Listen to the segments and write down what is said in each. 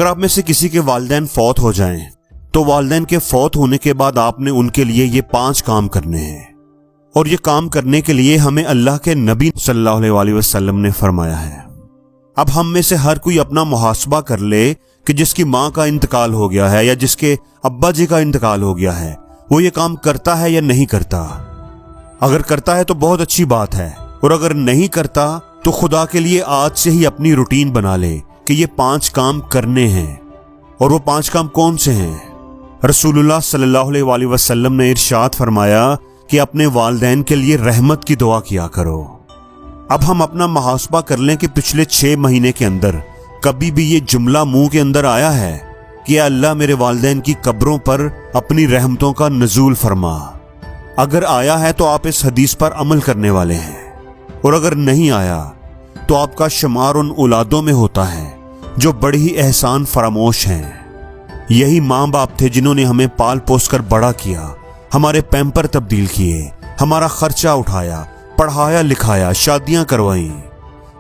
اگر آپ میں سے کسی کے والدین فوت ہو جائیں تو والدین کے فوت ہونے کے بعد آپ نے ان کے لیے یہ 5 کام کرنے ہیں، اور یہ کام کرنے کے لیے ہمیں اللہ کے نبی صلی اللہ علیہ وسلم نے فرمایا ہے۔ اب ہم میں سے ہر کوئی اپنا محاسبہ کر لے کہ جس کی ماں کا انتقال ہو گیا ہے یا جس کے ابا جی کا انتقال ہو گیا ہے وہ یہ کام کرتا ہے یا نہیں کرتا۔ اگر کرتا ہے تو بہت اچھی بات ہے، اور اگر نہیں کرتا تو خدا کے لیے آج سے ہی اپنی روٹین بنا لے کہ یہ 5 کام کرنے ہیں۔ اور وہ 5 کام کون سے ہیں؟ رسول اللہ صلی اللہ علیہ وسلم نے ارشاد فرمایا کہ اپنے والدین کے لیے رحمت کی دعا کیا کرو۔ اب ہم اپنا محاسبہ کر لیں کہ پچھلے 6 مہینے کے اندر کبھی بھی یہ جملہ منہ کے اندر آیا ہے کہ اے اللہ میرے والدین کی قبروں پر اپنی رحمتوں کا نزول فرما۔ اگر آیا ہے تو آپ اس حدیث پر عمل کرنے والے ہیں، اور اگر نہیں آیا تو آپ کا شمار ان اولادوں میں ہوتا ہے جو بڑی ہی احسان فراموش ہیں۔ یہی ماں باپ تھے جنہوں نے ہمیں پال پوس کر بڑا کیا، ہمارے پیمپر تبدیل کیے، ہمارا خرچہ اٹھایا، پڑھایا لکھایا، شادیاں کروائیں،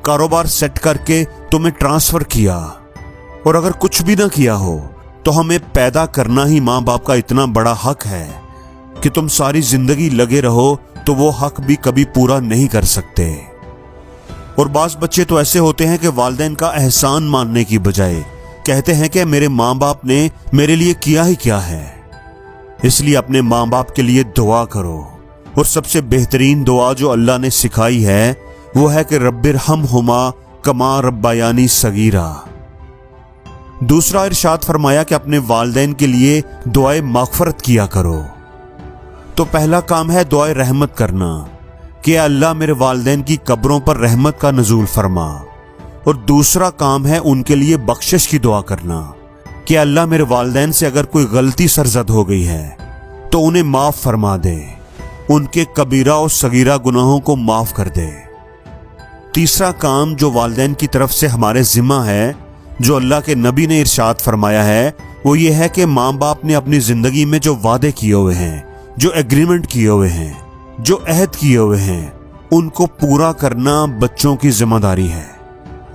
کاروبار سیٹ کر کے تمہیں ٹرانسفر کیا۔ اور اگر کچھ بھی نہ کیا ہو تو ہمیں پیدا کرنا ہی ماں باپ کا اتنا بڑا حق ہے کہ تم ساری زندگی لگے رہو تو وہ حق بھی کبھی پورا نہیں کر سکتے۔ اور بعض بچے تو ایسے ہوتے ہیں کہ والدین کا احسان ماننے کی بجائے کہتے ہیں کہ میرے ماں باپ نے میرے لیے کیا ہی کیا ہے۔ اس لیے اپنے ماں باپ کے لیے دعا کرو، اور سب سے بہترین دعا جو اللہ نے سکھائی ہے وہ ہے کہ رب ارحمہما کما ربیانی صغیرا۔ دوسرا ارشاد فرمایا کہ اپنے والدین کے لیے دعائے مغفرت کیا کرو۔ تو پہلا کام ہے دعائے رحمت کرنا کہ اللہ میرے والدین کی قبروں پر رحمت کا نزول فرما، اور دوسرا کام ہے ان کے لیے بخشش کی دعا کرنا کہ اللہ میرے والدین سے اگر کوئی غلطی سرزد ہو گئی ہے تو انہیں معاف فرما دے، ان کے کبیرہ اور صغیرہ گناہوں کو معاف کر دے۔ تیسرا کام جو والدین کی طرف سے ہمارے ذمہ ہے، جو اللہ کے نبی نے ارشاد فرمایا ہے، وہ یہ ہے کہ ماں باپ نے اپنی زندگی میں جو وعدے کیے ہوئے ہیں، جو ایگریمنٹ کیے ہوئے ہیں، جو عہد کیے ہوئے ہیں، ان کو پورا کرنا بچوں کی ذمہ داری ہے۔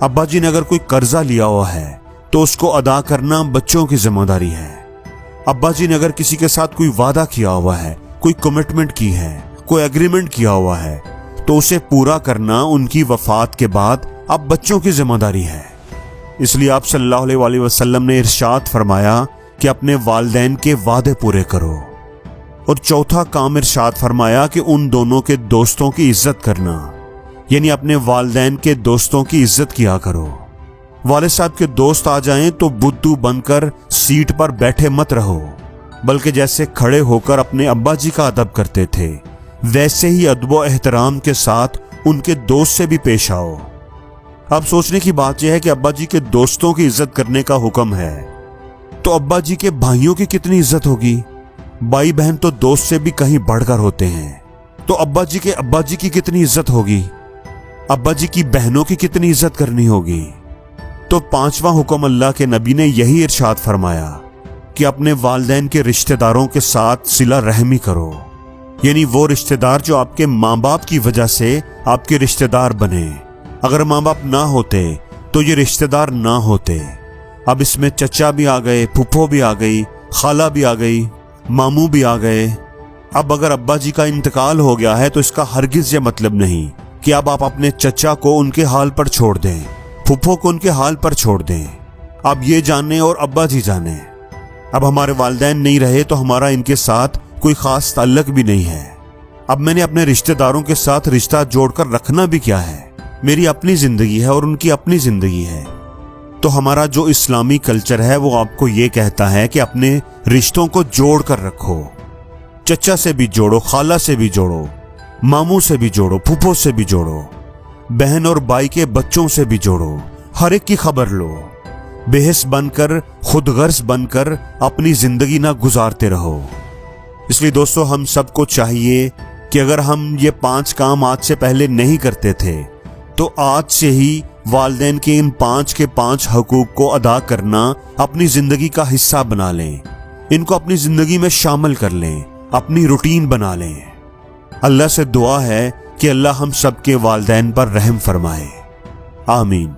ابا جی نے اگر کوئی قرضہ لیا ہوا ہے تو اس کو ادا کرنا بچوں کی ذمہ داری ہے۔ ابا جی نے اگر کسی کے ساتھ کوئی وعدہ کیا ہوا ہے، کوئی کمٹمنٹ کی ہے، کوئی ایگریمنٹ کیا ہوا ہے، تو اسے پورا کرنا ان کی وفات کے بعد اب بچوں کی ذمہ داری ہے۔ اس لیے آپ صلی اللہ علیہ وسلم نے ارشاد فرمایا کہ اپنے والدین کے وعدے پورے کرو۔ اور چوتھا کام ارشاد فرمایا کہ ان دونوں کے دوستوں کی عزت کرنا، یعنی اپنے والدین کے دوستوں کی عزت کیا کرو۔ والد صاحب کے دوست آ جائیں تو بدھو بن کر سیٹ پر بیٹھے مت رہو، بلکہ جیسے کھڑے ہو کر اپنے ابا جی کا ادب کرتے تھے ویسے ہی ادب و احترام کے ساتھ ان کے دوست سے بھی پیش آؤ۔ اب سوچنے کی بات یہ ہے کہ ابا جی کے دوستوں کی عزت کرنے کا حکم ہے، تو ابا جی کے بھائیوں کی کتنی عزت ہوگی؟ بھائی بہن تو دوست سے بھی کہیں بڑھ کر ہوتے ہیں، تو ابا جی کے ابا جی کی کتنی عزت ہوگی؟ ابا جی کی بہنوں کی کتنی عزت کرنی ہوگی؟ تو 5واں حکم اللہ کے نبی نے یہی ارشاد فرمایا کہ اپنے والدین کے رشتہ داروں کے ساتھ صلہ رحمی کرو، یعنی وہ رشتہ دار جو آپ کے ماں باپ کی وجہ سے آپ کے رشتہ دار بنے۔ اگر ماں باپ نہ ہوتے تو یہ رشتہ دار نہ ہوتے۔ اب اس میں چچا بھی آ گئے، پھپھو بھی آ گئی، خالہ بھی آ گئی، ماموں بھی آ گئے۔ اب اگر ابا جی کا انتقال ہو گیا ہے تو اس کا ہرگز یہ مطلب نہیں کہ اب آپ اپنے چچا کو ان کے حال پر چھوڑ دیں، پھپھو کو ان کے حال پر چھوڑ دیں۔ اب یہ جانیں اور ابا جی جانیں، اب ہمارے والدین نہیں رہے تو ہمارا ان کے ساتھ کوئی خاص تعلق بھی نہیں ہے۔ اب میں نے اپنے رشتہ داروں کے ساتھ رشتہ جوڑ کر رکھنا بھی کیا ہے؟ میری اپنی زندگی ہے اور ان کی اپنی زندگی ہے۔ تو ہمارا جو اسلامی کلچر ہے وہ آپ کو یہ کہتا ہے کہ اپنے رشتوں کو جوڑ کر رکھو، چچا سے بھی جوڑو، خالہ سے بھی جوڑو، ماموں سے بھی جوڑو، پھپھو سے بھی جوڑو، بہن اور بھائی کے بچوں سے بھی جوڑو، ہر ایک کی خبر لو، بے حس بن کر، خود غرض بن کر اپنی زندگی نہ گزارتے رہو۔ اس لیے دوستو ہم سب کو چاہیے کہ اگر ہم یہ 5 کام آج سے پہلے نہیں کرتے تھے تو آج سے ہی والدین کے ان 5 کے 5 حقوق کو ادا کرنا اپنی زندگی کا حصہ بنا لیں، ان کو اپنی زندگی میں شامل کر لیں، اپنی روٹین بنا لیں۔ اللہ سے دعا ہے کہ اللہ ہم سب کے والدین پر رحم فرمائے، آمین۔